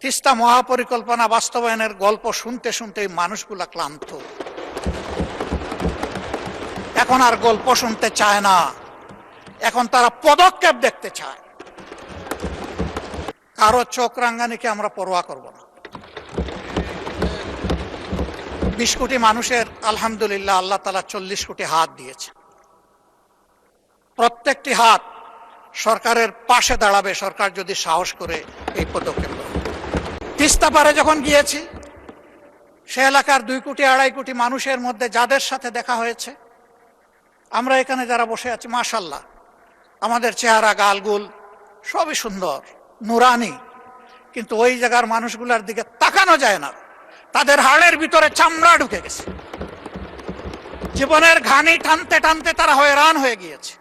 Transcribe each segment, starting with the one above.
তিস্তা মহাপরিকল্পনা বাস্তবায়নের গল্প শুনতে শুনতে মানুষগুলা ক্লান্ত। এখন আর গল্প শুনতে চায় না, এখন তারা পদক্ষেপ দেখতে চায়। কারো চোখ রাঙ্গানিকে আমরা পরোয়া করব না। 20 কোটি মানুষের আলহামদুলিল্লাহ আল্লাহ তাআলা 40 কোটি হাত দিয়েছে। প্রত্যেকটি হাত সরকারের পাশে দাঁড়াবে, সরকার যদি সাহস করে এই পদক্ষেপ নেয়। তিস্তা পারে যখন গিয়েছি, সে এলাকার 2 কোটি 2.5 কোটি মানুষের মধ্যে যাদের সাথে দেখা হয়েছে, আমরা এখানে যারা বসে আছি মাশাআল্লাহ, আমাদের চেহারা গালগুল সবই সুন্দর নুরানি, কিন্তু ওই জায়গার মানুষগুলোর দিকে তাকানো যায় না। তাদের হাড়ের ভিতরে চামড়া ঢুকে গেছে, জীবনের ঘানি টানতে টানতে তারা হয়রান হয়ে গিয়েছে।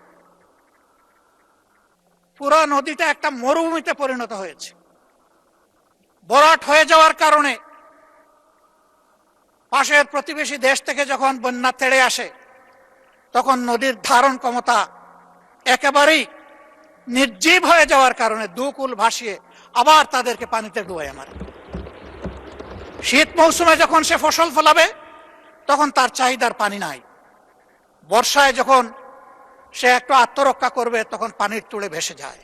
পুরো নদীটা একটা মরুভূমিতে পরিণত হয়েছে। ভরাট হয়ে যাওয়ার কারণে পাশের প্রতিবেশী দেশ থেকে যখন বন্যা তেড়ে আসে, তখন নদীর ধারণ ক্ষমতা একেবারেই নির্জীব হয়ে যাওয়ার কারণে দুকুল ভাসিয়ে আবার তাদেরকে পানিতে ডুবাইয়া মারে। শীত মৌসুমে যখন সে ফসল ফলাবে, তখন তার চাহিদার পানি নাই। বর্ষায় যখন সে একটু আত্মরক্ষা করবে, তখন পানির তুড়ে ভেসে যায়।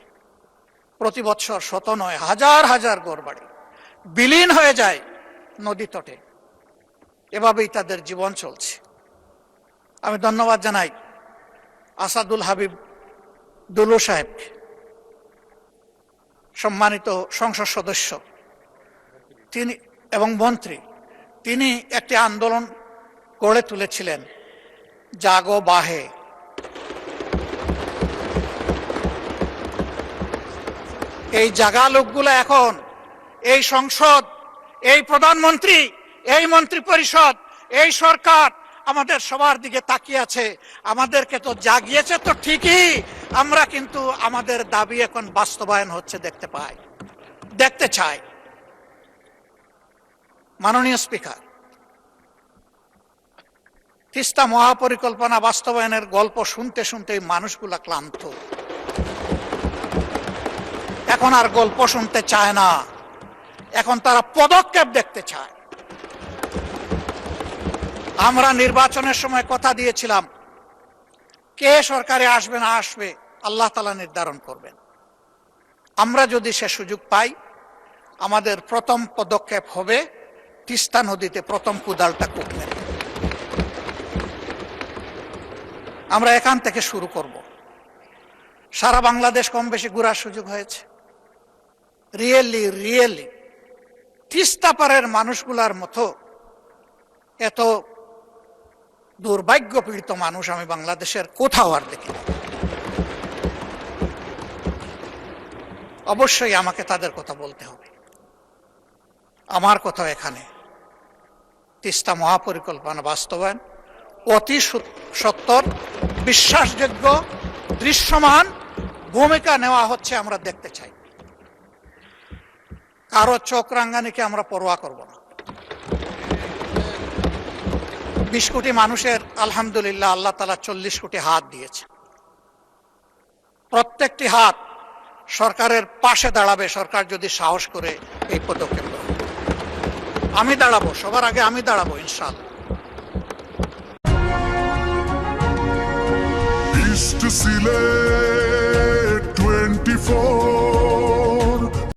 প্রতি বৎসর শত নয় হাজার হাজার ঘরবাড়ি বিলীন হয়ে যায় নদী তটে। এভাবেই তাদের জীবন চলছে। আমি ধন্যবাদ জানাই আসাদুল হাবিব দুলু সাহেবকে, সম্মানিত সংসদ সদস্য তিনি এবং মন্ত্রী। তিনি একটি আন্দোলন গড়ে তুলেছিলেন, জাগো বাহে। এই জাগা লোকগুলো এখন এই সংসদ, এই প্রধানমন্ত্রী, এই মন্ত্রী পরিষদ, এই সরকার আমাদের সবার দিকে তাকিয়ে আছে। আমাদেরকে তো জাগিয়েছে তো ঠিকই, আমরা কিন্তু আমাদের দাবি এখন বাস্তবায়ন হচ্ছে দেখতে চাই। মাননীয় স্পিকার, তিস্তা মহাপরিকল্পনা বাস্তবায়নের গল্প শুনতে শুনতে মানুষগুলা ক্লান্ত। এখন আর গল্প শুনতে চায় না, এখন তারা পদক্ষেপ দেখতে চায়। আমরা নির্বাচনের সময় কথা দিয়েছিলাম, কে সরকারে আসবে না আসবে আল্লাহ তাআলা নির্ধারণ করবেন। আমরা যদি সে সুযোগ পাই, আমাদের প্রথম পদক্ষেপ হবে তিস্তা নদীতে প্রথম কুদালটা কুটলেন। আমরা এখান থেকে শুরু করব। সারা বাংলাদেশ কম বেশি ঘোরার সুযোগ হয়েছে। রিয়েলি তিস্তা পারের মানুষগুলার মতো এত দুর্ভাগ্য পীড়িত মানুষ আমি বাংলাদেশের কোথাও আর দেখি। অবশ্যই আমাকে তাদের কথা বলতে হবে। আমার কথা এখানে তিস্তা মহাপরিকল্পনা বাস্তবায়ন অতি সত্বর, বিশ্বাসযোগ্য, দৃশ্যমান ভূমিকা নেওয়া হচ্ছে, আমরা দেখতে চাই। কারো চোখ রাঙ্গানিকে আমরা পরোয়া করব না। 20 কোটি মানুষের আলহামদুলিল্লাহ আল্লাহ তাআলা 40 কোটি হাত দিয়েছে। প্রত্যেকটি হাত সরকারের পাশে দাঁড়াবে, সরকার যদি সাহস করে এই পদক্ষেপ নেয়। আমি দাঁড়াবো, সবার আগে আমি দাঁড়াবো ইনশাআল্লাহ। East to Sylhet 24